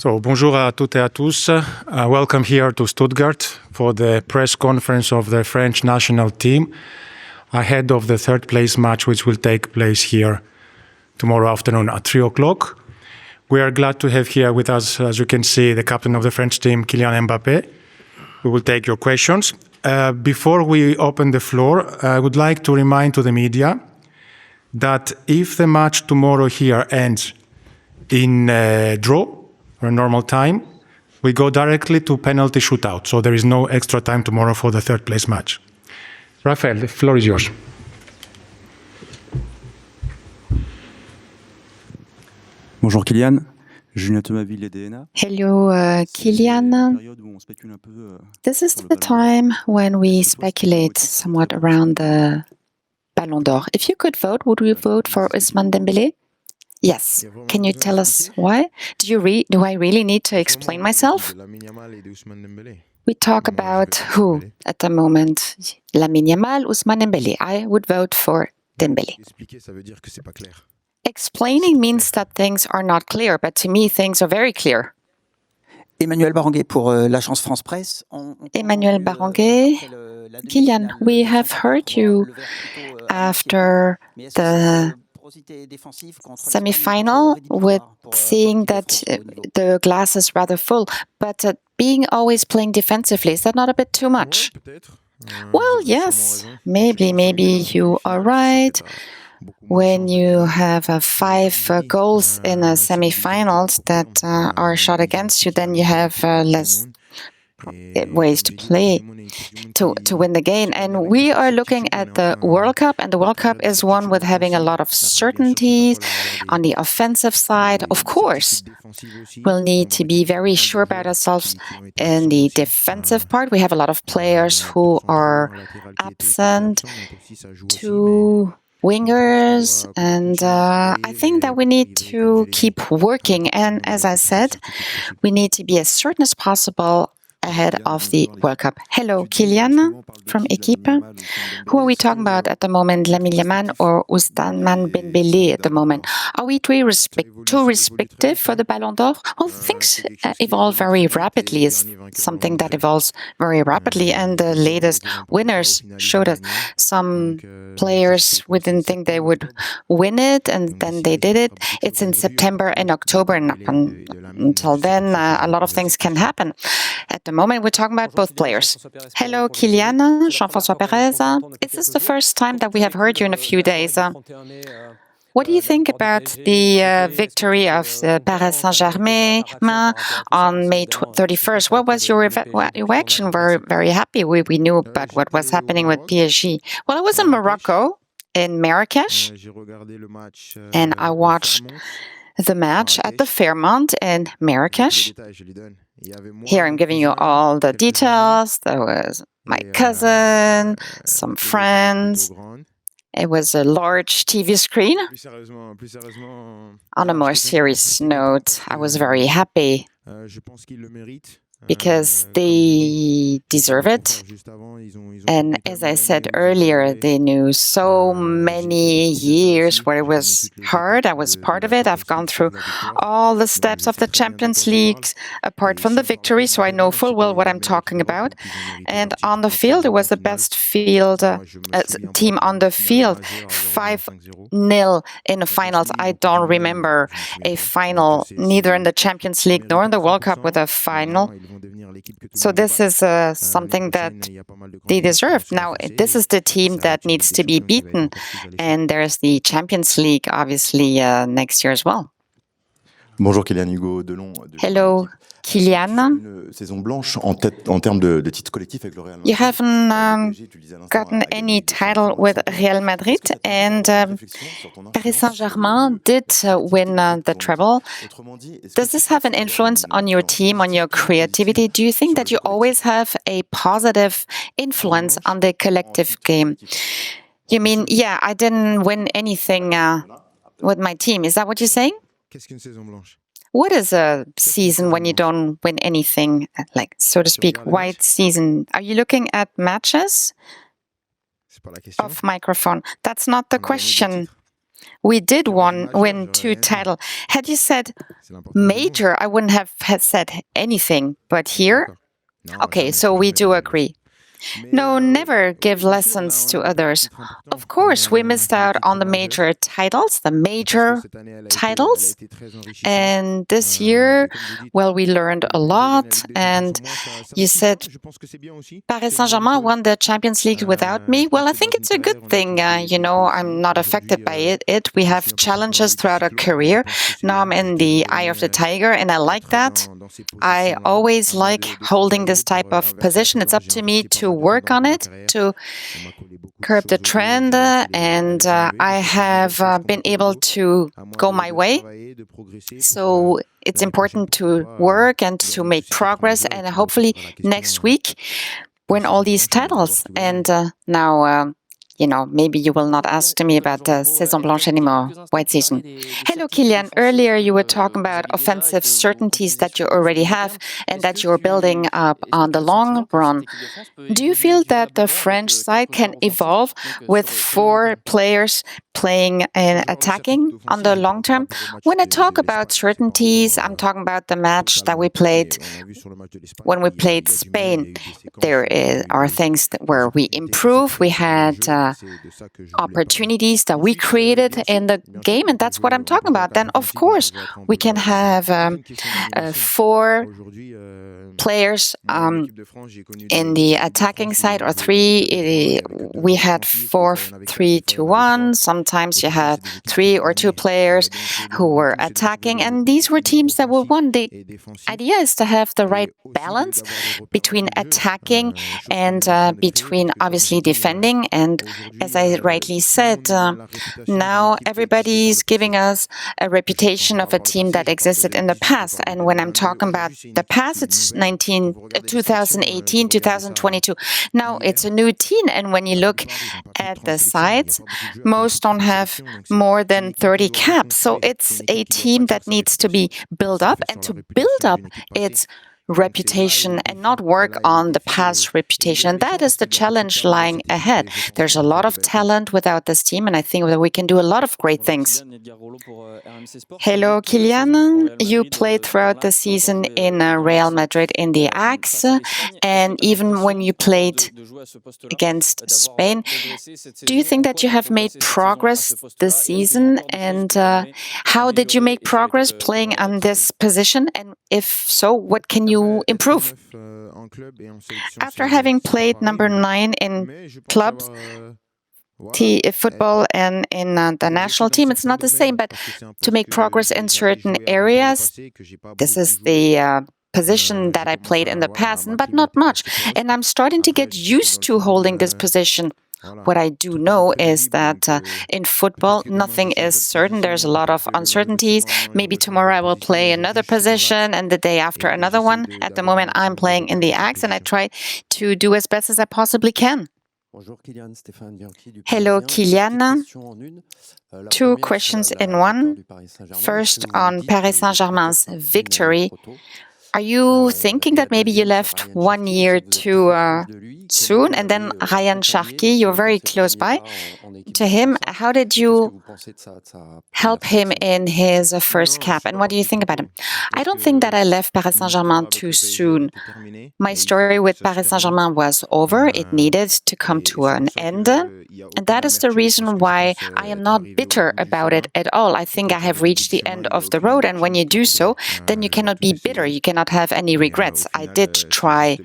So, bonjour à toutes et à tous. Welcome here to Stuttgart for the press conference of the French national team ahead of the third place match, which will take place here tomorrow afternoon at 3 o'clock. We are glad to have here with us, as you can see, the captain of the French team, Kylian Mbappe. We will take your questions. Before we open the floor, I would like to remind to the media that if the match tomorrow here ends in draw or normal time, we go directly to penalty shootout. So there is no extra time tomorrow for the third place match. Raphael, the floor is yours. Bonjour Kylian, Julien Thomasville et DNA. Hello, Kylian. This is the time when we speculate somewhat around the Ballon d'Or. If you could vote, would you vote for Ousmane Dembele? Yes. Can you tell us why? Do I really need to explain myself? We talk about who at the moment? Lamine Yamal, Ousmane Dembele. I would vote for Dembele. Explaining means that things are not clear, but to me, things are very clear. Emmanuel Baranguet pour l'Agence France Presse. Emmanuel Baranguet, Kylian, we have heard you after the semi-final with saying that the glass is rather full, but being always playing defensively, is that not a bit too much? Well, yes, maybe you are right. When you have 5 goals in a semi-finals that are shot against you, then you have less ways to play to win the game. And we are looking at the World Cup, and the World Cup is one with having a lot of certainties on the offensive side. Of course, we'll need to be very sure about ourselves in the defensive part. We have a lot of players who are absent, 2 wingers, and I think that we need to keep working. And as I said, we need to be as certain as possible ahead of the World Cup. Hello, Kylian from Equipe. Who are we talking about at the moment, Lamine Yamal or Ousmane Dembele at the moment? Are we too restrictive for the Ballon d'Or? Well, things evolve very rapidly. It's something that evolves very rapidly, and the latest winners showed us some players we didn't think they would win it, and then they did it. It's in September and October, and until then, a lot of things can happen. At the moment, we're talking about both players. Hello, Kylian, Jean-François Perez. Is this the first time that we have heard you in a few days? What do you think about the victory of Paris Saint-Germain on May 31st? What was your reaction? We're very happy. We knew about what was happening with PSG. Well, I was in Morocco, in Marrakesh, and I watched the match at the Fairmont in Marrakesh. Here I'm giving you all the details. There was my cousin, some friends. It was a large TV screen. On a more serious note, I was very happy because they deserve it. And as I said earlier, they knew so many years where it was hard. I was part of it. I've gone through all the steps of the Champions League, apart from the victory, so I know full well what I'm talking about. And on the field, it was the best team on the field. 5-0 in the finals. I don't remember a final, neither in the Champions League nor in the World Cup, with a final. So this is something that they deserve. Now, this is the team that needs to be beaten, and there's the Champions League, obviously, next year as well. Bonjour Kylian, Hugo Delon. Hello, Kylian. You haven't gotten any title with Real Madrid, and Paris Saint-Germain did win the treble. Does this have an influence on your team, on your creativity? Do you think that you always have a positive influence on the collective game? You mean, yeah, I didn't win anything with my team. Is that what you're saying? What is a season when you don't win anything, like, so to speak, white season? Are you looking at matches? Off microphone. That's not the question. We did win 2 titles. Had you said major, I wouldn't have said anything. But here, okay, so we do agree. No, never give lessons to others. Of course, we missed out on the major titles, And this year, well, we learned a lot. And you said Paris Saint-Germain won the Champions League without me. Well, I think it's a good thing. I'm not affected by it. We have challenges throughout our career. Now I'm in the eye of the tiger, and I like that. I always like holding this type of position. It's up to me to work on it, to curb the trend, and I have been able to go my way. So it's important to work and to make progress, and hopefully next week win all these titles. And now, maybe you will not ask me about Saison Blanche anymore, white season. Hello, Kylian. Earlier you were talking about offensive certainties that you already have and that you're building up on the long run. Do you feel that the French side can evolve with 4 players playing and attacking on the long term? When I talk about certainties, I'm talking about the match that we played when we played Spain. There are things where we improve. We had opportunities that we created in the game, and that's what I'm talking about. Then, of course, we can have 4 players in the attacking side, or 3. We had 4-3-2-1. Sometimes you had 3 or 2 players who were attacking, and these were teams that were won. The idea is to have the right balance between attacking and between obviously defending. And as I rightly said, now everybody's giving us a reputation of a team that existed in the past. And when I'm talking about the past, it's 2018, 2022. Now it's a new team. And when you look at the sides, most don't have more than 30 caps. So it's a team that needs to be built up, and to build up its reputation and not work on the past reputation. And that is the challenge lying ahead. There's a lot of talent without this team, and I think that we can do a lot of great things. Hello, Kylian. You played throughout the season in Real Madrid in the Axe, and even when you played against Spain, do you think that you have made progress this season? And how did you make progress playing on this position? And if so, what can you improve? After having played number 9 in clubs, football, and in the national team, it's not the same, but to make progress in certain areas, this is the position that I played in the past, but not much. And I'm starting to get used to holding this position. What I do know is that in football, nothing is certain. There's a lot of uncertainties. Maybe tomorrow I will play another position and the day after another one. At the moment, I'm playing in the Axe, and I try to do as best as I possibly can. Hello, Kylian. 2 questions in one. First, on Paris Saint-Germain's victory. Are you thinking that maybe you left 1 year too soon? And then Rayan Cherki, you're very close by to him. How did you help him in his first cap? And what do you think about him? I don't think that I left Paris Saint-Germain too soon. My story with Paris Saint-Germain was over. It needed to come to an end. And that is the reason why I am not bitter about it at all. I think I have reached the end of the road. And when you do so, then you cannot be bitter. You cannot have any regrets. I did try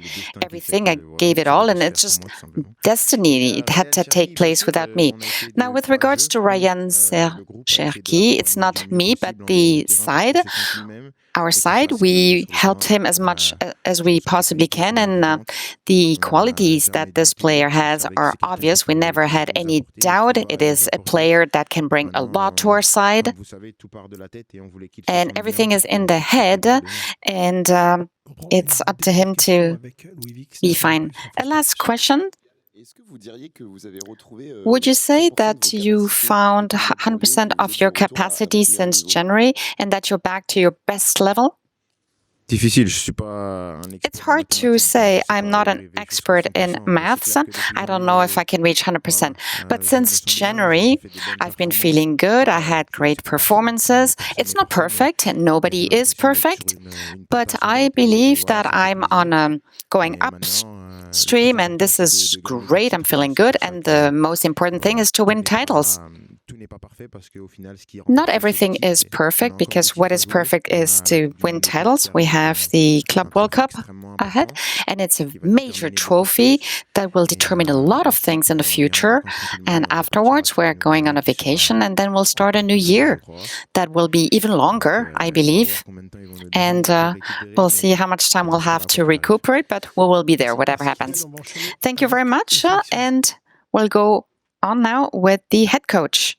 everything. I gave it all, and it's just destiny. It had to take place without me. Now, with regards to Rayan Cherki, it's not me, but the side. Our side, we helped him as much as we possibly can, and the qualities that this player has are obvious. We never had any doubt. It is a player that can bring a lot to our side, and everything is in the head, and it's up to him to be fine. A last question. Would you say that you found 100% of your capacity since January and that you're back to your best level? It's hard to say. I'm not an expert in maths. I don't know if I can reach 100%. But since January, I've been feeling good. I had great performances. It's not perfect, and nobody is perfect. But I believe that I'm on a going upstream, and this is great. I'm feeling good. And the most important thing is to win titles. Not everything is perfect, because what is perfect is to win titles. We have the Club World Cup ahead, and it's a major trophy that will determine a lot of things in the future. And afterwards, we're going on a vacation, and then we'll start a new year that will be even longer, I believe. And we'll see how much time we'll have to recuperate, but we will be there, whatever happens. Thank you very much, and we'll go on now with the head coach.